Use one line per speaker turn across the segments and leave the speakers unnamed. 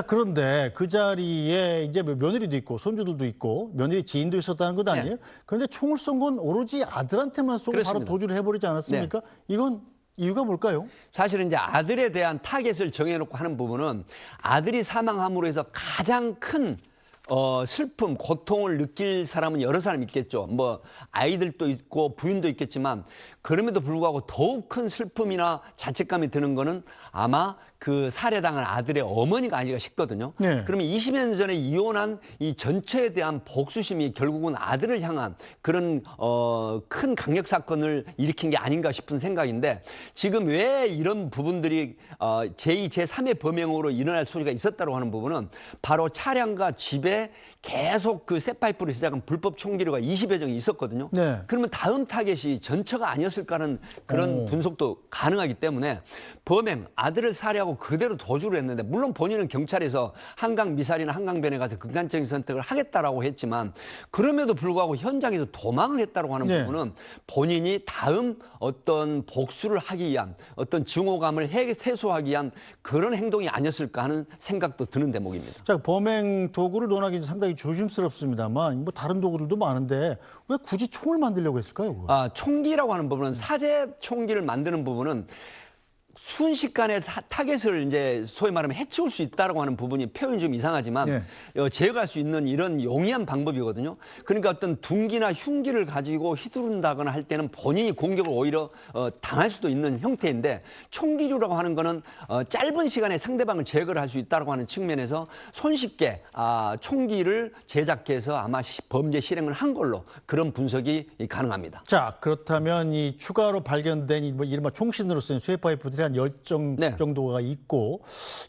그런데 그 자리에 이제 며느리도 있고 손주들도 있고 며느리 지인도 있었다는 것 아니에요?
네.
그런데 총을 쏜 건 오로지 아들한테만 쏘고
그렇습니다.
바로 도주를 해버리지 않았습니까? 이건 이유가 뭘까요?
사실은 이제 아들에 대한 타겟을 정해놓고 하는 부분은 아들이 사망함으로 해서 가장 큰 슬픔, 고통을 느낄 사람은 여러 사람 있겠죠. 뭐 아이들도 있고 부인도 있겠지만 그럼에도 불구하고 더욱 큰 슬픔이나 자책감이 드는 거는 아마 그 살해당한 아들의 어머니가 아닌가 싶거든요.
네.
그러면 20년 전에 이혼한 이 전처에 대한 복수심이 결국은 아들을 향한 그런 큰 강력 사건을 일으킨 게 아닌가 싶은 생각인데 지금 왜 이런 부분들이 제2, 제3의 범행으로 일어날 소리가 있었다고 하는 부분은 바로 차량과 집에 계속 그 쇠파이프로 시작한 불법 총기류가 20여 정이 있었거든요.
네.
그러면 다음 타겟이 전처가 아니었을까는 그런 분석도 가능하기 때문에 범행, 아들을 살해하고 그대로 도주를 했는데 물론 본인은 경찰에서 한강 미사리나 한강변에 가서 극단적인 선택을 하겠다라고 했지만 그럼에도 불구하고 현장에서 도망을 했다고 하는
네.
부분은 본인이 다음 어떤 복수를 하기 위한 어떤 증오감을 해소하기 위한 그런 행동이 아니었을까 하는 생각도 드는 대목입니다.
자, 범행 도구를 논하기 상당히 조심스럽습니다만 뭐 다른 도구들도 많은데 왜 굳이 총을 만들려고 했을까요? 그거?
총기라고 하는 부분은 사제 총기를 만드는 부분은 순식간에 타겟을 이제 소위 말하면 해치울 수 있다라고 하는 부분이 표현이 좀 이상하지만 제어할 수 있는 이런 용이한 방법이거든요. 그러니까 어떤 둔기나 흉기를 가지고 휘두른다거나 할 때는 본인이 공격을 오히려 당할 수도 있는 형태인데 총기류라고 하는 거는 짧은 시간에 상대방을 제거를 할 수 있다라고 하는 측면에서 손쉽게 총기를 제작해서 아마 범죄 실행을 한 걸로 그런 분석이 가능합니다.
자, 그렇다면 이 추가로 발견된 이 뭐 이른바 총신으로 쓰인 쇠파이프들이 한 10정 정도가 있고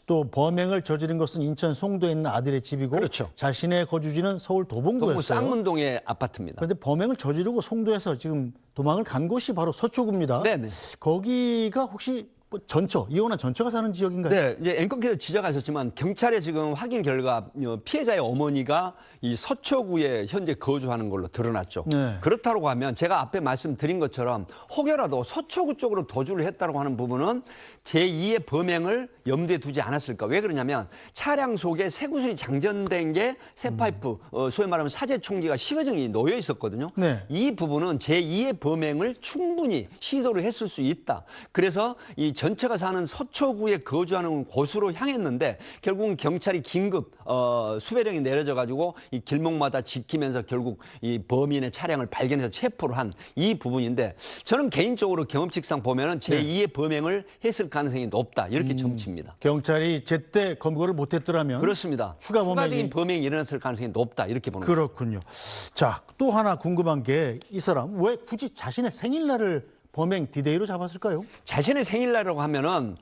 또 범행을 저지른 것은 인천 송도에 있는 아들의 집이고
그렇죠.
자신의 거주지는 서울 도봉구였어요.
쌍문동의 아파트입니다.
그런데 범행을 저지르고 송도에서 지금 도망을 간 곳이 바로 서초구입니다.
네네.
거기가 혹시 뭐 전처, 이혼한 전처가 사는 지역인가요?
네, 이제 앵커께서 지적하셨지만 경찰의 지금 확인 결과 피해자의 어머니가 이 서초구에 현재 거주하는 걸로 드러났죠.
네.
그렇다고 하면 제가 앞에 말씀드린 것처럼 혹여라도 서초구 쪽으로 도주를 했다고 하는 부분은 제2의 범행을 염두에 두지 않았을까. 왜 그러냐면 차량 속에 쇠구슬이 장전된 게 쇠파이프, 소위 말하면 사제 총기가 10여 정이 놓여 있었거든요.
네.
이 부분은 제2의 범행을 충분히 시도를 했을 수 있다. 그래서 이 전처가 사는 서초구에 거주하는 곳으로 향했는데 결국은 경찰이 긴급 수배령이 내려져 가지고 이 길목마다 지키면서 결국 이 범인의 차량을 발견해서 체포를 한 이 부분인데 저는 개인적으로 경험칙상 보면은 제2의 범행을 했을 가능성이 높다 이렇게 점칩니다.
경찰이 제때 검거를 못했더라면
그렇습니다. 추가적인 범행이 일어났을 가능성이 높다 이렇게 보는 거죠.
그렇군요. 자, 또 하나 궁금한 게 이 사람 왜 굳이 자신의 생일날을 범행 디데이로 잡았을까요?
자신의 생일날이라고 하면은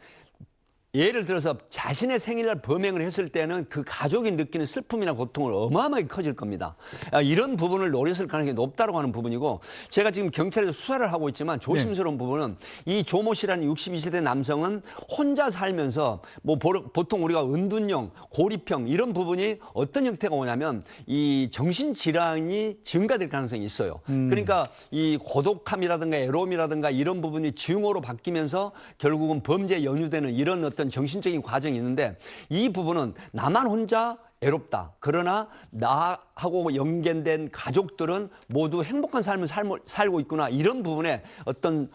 예를 들어서 자신의 생일날 범행을 했을 때는 그 가족이 느끼는 슬픔이나 고통을 어마어마하게 커질 겁니다. 이런 부분을 노렸을 가능성이 높다고 하는 부분이고 제가 지금 경찰에서 수사를 하고 있지만 조심스러운 부분은 이 조모 씨라는 62세대 남성은 혼자 살면서 뭐 보통 우리가 은둔형, 고립형 이런 부분이 어떤 형태가 오냐면 이 정신질환이 증가될 가능성이 있어요. 그러니까 이 고독함이라든가 애로움이라든가 이런 부분이 증오로 바뀌면서 결국은 범죄에 연루되는 이런 어떤 정신적인 과정이 있는데 이 부분은 나만 혼자 애롭다. 그러나 나하고 연계된 가족들은 모두 행복한 삶을 살고 있구나. 이런 부분에 어떤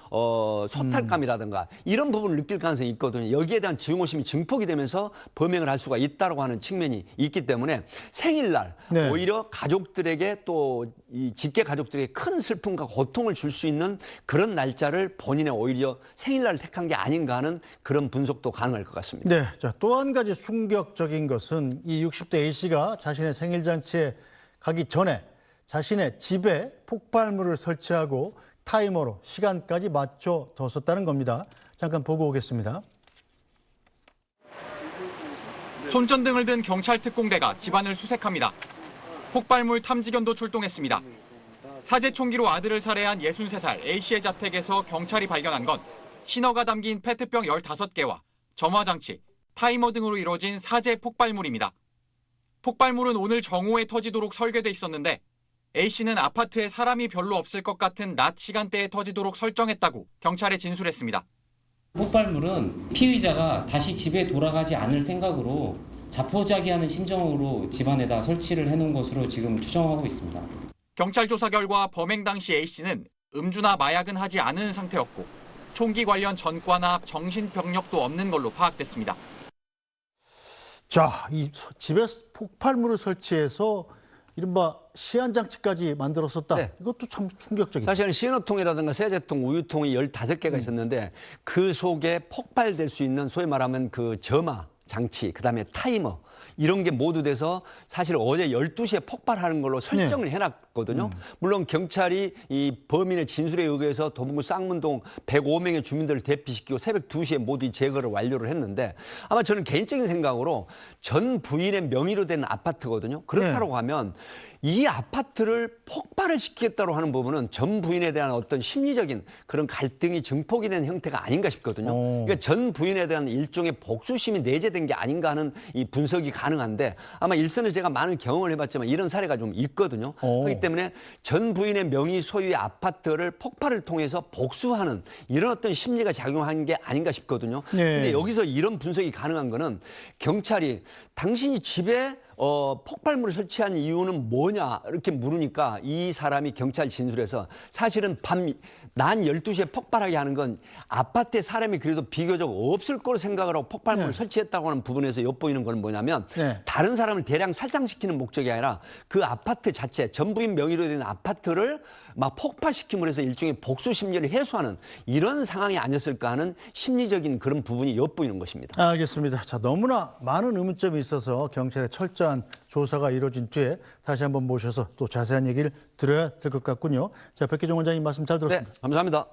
소탈감이라든가 이런 부분을 느낄 가능성이 있거든요. 여기에 대한 증오심이 증폭이 되면서 범행을 할 수가 있다고 하는 측면이 있기 때문에 생일날 오히려 가족들에게 또 이 직계 가족들에게 큰 슬픔과 고통을 줄 수 있는 그런 날짜를 본인의 오히려 생일날을 택한 게 아닌가 하는 그런 분석도 가능할 것 같습니다.
네. 자, 또 한 가지 충격적인 것은 이 60대 A씨가 자신의 생일 잔치에 가기 전에 자신의 집에 폭발물을 설치하고 타이머로 시간까지 맞춰 뒀었다는 겁니다. 잠깐 보고 오겠습니다.
손전등을 든 경찰 특공대가 집안을 수색합니다. 폭발물 탐지견도 출동했습니다. 사제 총기로 아들을 살해한 63살 A씨의 자택에서 경찰이 발견한 건 신호가 담긴 페트병 15개와 점화장치, 타이머 등으로 이루어진 사제 폭발물입니다. 폭발물은 오늘 정오에 터지도록 설계돼 있었는데 A씨는 아파트에 사람이 별로 없을 것 같은 낮 시간대에 터지도록 설정했다고 경찰에 진술했습니다.
폭발물은 피의자가 다시 집에 돌아가지 않을 생각으로 자포자기하는 심정으로 집안에다 설치를 해놓은 것으로 지금 추정하고 있습니다.
경찰 조사 결과 범행 당시 A씨는 음주나 마약은 하지 않은 상태였고 총기 관련 전과나 정신병력도 없는 걸로 파악됐습니다.
자, 이 집에 폭발물을 설치해서 이른바 시한장치까지 만들었었다.
네.
이것도 참 충격적이다.
사실은 신호통이라든가 세제통, 우유통이 15개가 있었는데 그 속에 폭발될 수 있는 소위 말하면 그 점화 장치, 그다음에 타이머 이런 게 모두 돼서 사실 어제 12시에 폭발하는 걸로 설정을 해놨거든요. 물론 경찰이 이 범인의 진술에 의해서 도봉구 쌍문동 105명의 주민들을 대피시키고 새벽 2시에 모두 제거를 완료를 했는데 아마 저는 개인적인 생각으로 전 부인의 명의로 된 아파트거든요. 그렇다고 하면 이 아파트를 폭발을 시키겠다고 하는 부분은 전 부인에 대한 어떤 심리적인 그런 갈등이 증폭이 된 형태가 아닌가 싶거든요. 그러니까 전 부인에 대한 일종의 복수심이 내재된 게 아닌가 하는 이 분석이 가능한데 아마 일선에 제가 많은 경험을 해봤지만 이런 사례가 좀 있거든요. 그렇기 때문에 전 부인의 명의 소유의 아파트를 폭발을 통해서 복수하는 이런 어떤 심리가 작용한 게 아닌가 싶거든요. 근데 여기서 이런 분석이 가능한 거는 경찰이 당신이 집에 폭발물을 설치한 이유는 뭐냐 이렇게 물으니까 이 사람이 경찰 진술에서 사실은 낮 12시에 폭발하게 하는 건 아파트에 사람이 그래도 비교적 없을 거로 생각을 하고 폭발물을 설치했다고 하는 부분에서 엿보이는 건 뭐냐면 다른 사람을 대량 살상시키는 목적이 아니라 그 아파트 자체 전부인 명의로 된 아파트를 막 폭파시킴으로 해서 일종의 복수 심리를 해소하는 이런 상황이 아니었을까 하는 심리적인 그런 부분이 엿보이는 것입니다.
알겠습니다. 자, 너무나 많은 의문점이 있어서 경찰의 철저한 조사가 이루어진 뒤에 다시 한번 모셔서 또 자세한 얘기를 들어야 될 것 같군요. 자, 백기종 원장님 말씀 잘 들었습니다.
네, 감사합니다.